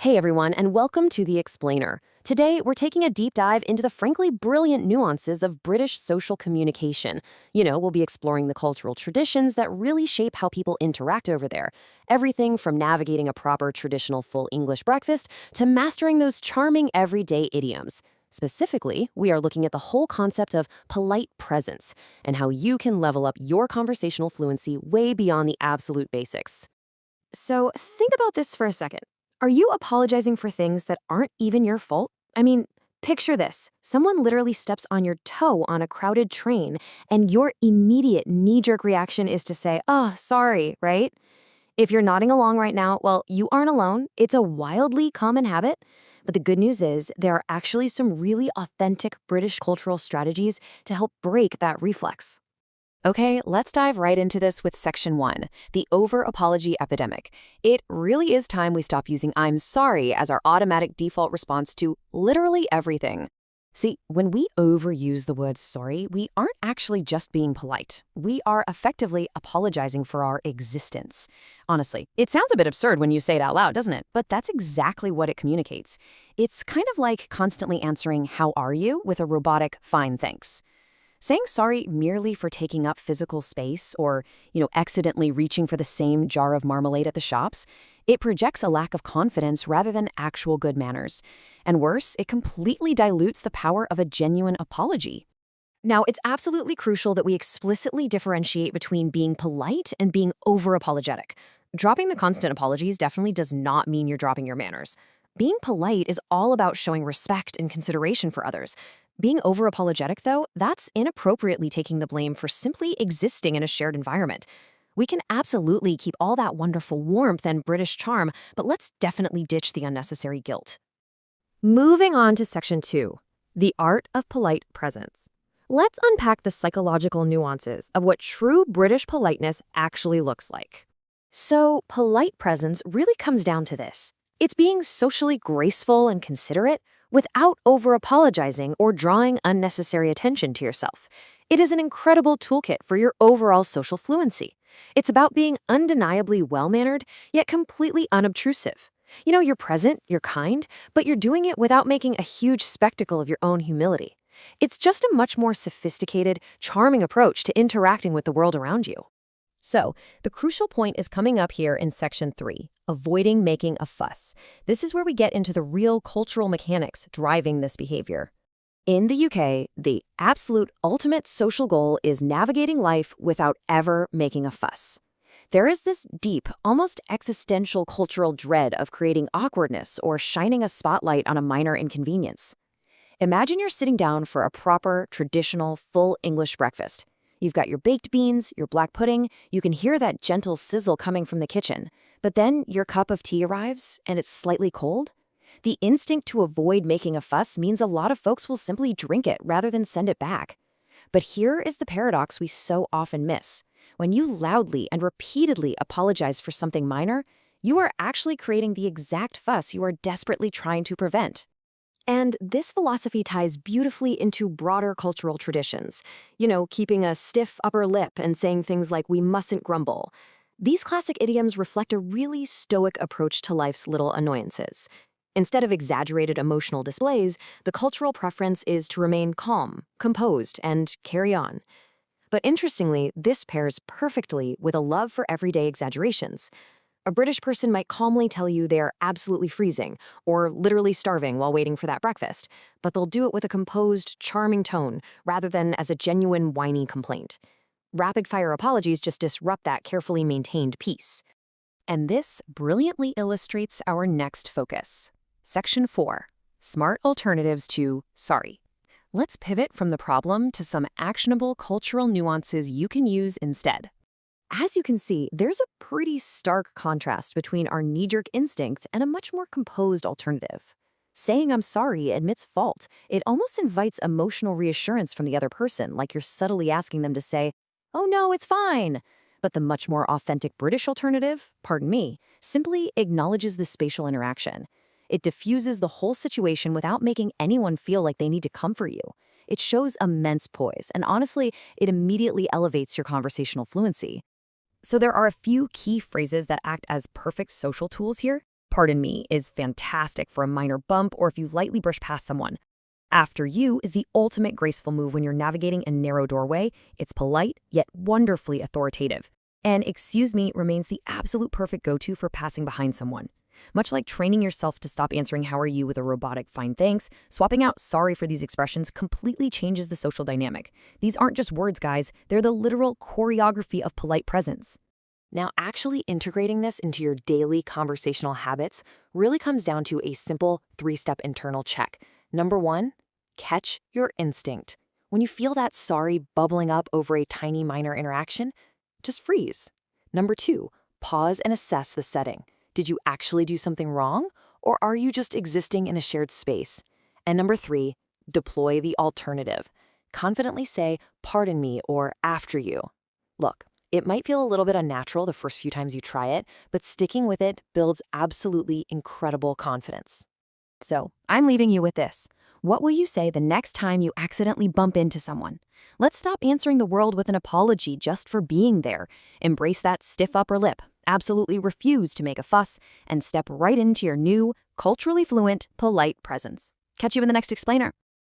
Hey everyone, and welcome to The Explainer. Today, we're taking a deep dive into the frankly brilliant nuances of British social communication. We'll be exploring the cultural traditions that really shape how people interact over there. Everything from navigating a proper traditional full English breakfast to mastering those charming everyday idioms. Specifically, we are looking at the whole concept of polite presence and how you can level up your conversational fluency way beyond the absolute basics. So, think about this for a second. Are you apologizing for things that aren't even your fault? I mean, picture this. Someone literally steps on your toe on a crowded train, and your immediate knee-jerk reaction is to say, "Oh, sorry," right? If you're nodding along right now, well, you aren't alone. It's a wildly common habit. But the good news is there are actually some really authentic British cultural strategies to help break that reflex. Okay, let's dive right into this with Section 1, the over-apology epidemic. It really is time we stop using "I'm sorry" as our automatic default response to literally everything. See, when we overuse the word sorry, we aren't actually just being polite. We are effectively apologizing for our existence. Honestly, it sounds a bit absurd when you say it out loud, doesn't it? But that's exactly what it communicates. It's kind of like constantly answering "How are you?" with a robotic "Fine, thanks." Saying sorry merely for taking up physical space or, accidentally reaching for the same jar of marmalade at the shops, it projects a lack of confidence rather than actual good manners. And worse, it completely dilutes the power of a genuine apology. Now, it's absolutely crucial that we explicitly differentiate between being polite and being over-apologetic. Dropping the constant apologies definitely does not mean you're dropping your manners. Being polite is all about showing respect and consideration for others. Being over-apologetic, though, that's inappropriately taking the blame for simply existing in a shared environment. We can absolutely keep all that wonderful warmth and British charm, but let's definitely ditch the unnecessary guilt. Moving on to Section 2, the art of polite presence. Let's unpack the psychological nuances of what true British politeness actually looks like. So, polite presence really comes down to this. It's being socially graceful and considerate without over-apologizing or drawing unnecessary attention to yourself. It is an incredible toolkit for your overall social fluency. It's about being undeniably well-mannered, yet completely unobtrusive. You're present, you're kind, but you're doing it without making a huge spectacle of your own humility. It's just a much more sophisticated, charming approach to interacting with the world around you. So, the crucial point is coming up here in Section 3, avoiding making a fuss. This is where we get into the real cultural mechanics driving this behavior. In the UK, the absolute ultimate social goal is navigating life without ever making a fuss. There is this deep, almost existential cultural dread of creating awkwardness or shining a spotlight on a minor inconvenience. Imagine you're sitting down for a proper, traditional, full English breakfast. You've got your baked beans, your black pudding, you can hear that gentle sizzle coming from the kitchen. But then your cup of tea arrives, and it's slightly cold. The instinct to avoid making a fuss means a lot of folks will simply drink it rather than send it back. But here is the paradox we so often miss. When you loudly and repeatedly apologize for something minor, you are actually creating the exact fuss you are desperately trying to prevent. And this philosophy ties beautifully into broader cultural traditions. Keeping a stiff upper lip and saying things like "we mustn't grumble." These classic idioms reflect a really stoic approach to life's little annoyances. Instead of exaggerated emotional displays, the cultural preference is to remain calm, composed, and carry on. But interestingly, this pairs perfectly with a love for everyday exaggerations. A British person might calmly tell you they are absolutely freezing or literally starving while waiting for that breakfast, but they'll do it with a composed, charming tone rather than as a genuine, whiny complaint. Rapid-fire apologies just disrupt that carefully maintained peace. And this brilliantly illustrates our next focus. Section 4, smart alternatives to sorry. Let's pivot from the problem to some actionable cultural nuances you can use instead. As you can see, there's a pretty stark contrast between our knee-jerk instincts and a much more composed alternative. Saying "I'm sorry" admits fault. It almost invites emotional reassurance from the other person, like you're subtly asking them to say, "Oh no, it's fine." But the much more authentic British alternative, pardon me, simply acknowledges the spatial interaction. It diffuses the whole situation without making anyone feel like they need to comfort you. It shows immense poise, and honestly, it immediately elevates your conversational fluency. So there are a few key phrases that act as perfect social tools here. Pardon me is fantastic for a minor bump or if you lightly brush past someone. After you is the ultimate graceful move when you're navigating a narrow doorway. It's polite, yet wonderfully authoritative. And excuse me remains the absolute perfect go-to for passing behind someone. Much like training yourself to stop answering how are you with a robotic fine thanks, swapping out sorry for these expressions completely changes the social dynamic. These aren't just words, guys. They're the literal choreography of polite presence. Now, actually integrating this into your daily conversational habits really comes down to a simple 3-step internal check. Number 1, catch your instinct. When you feel that sorry bubbling up over a tiny minor interaction, just freeze. Number 2, pause and assess the setting. Did you actually do something wrong, or are you just existing in a shared space? And number 3, deploy the alternative. Confidently say, pardon me, or after you. Look, it might feel a little bit unnatural the first few times you try it, but sticking with it builds absolutely incredible confidence. So, I'm leaving you with this. What will you say the next time you accidentally bump into someone? Let's stop answering the world with an apology just for being there. Embrace that stiff upper lip, absolutely refuse to make a fuss, and step right into your new, culturally fluent, polite presence. Catch you in the next explainer.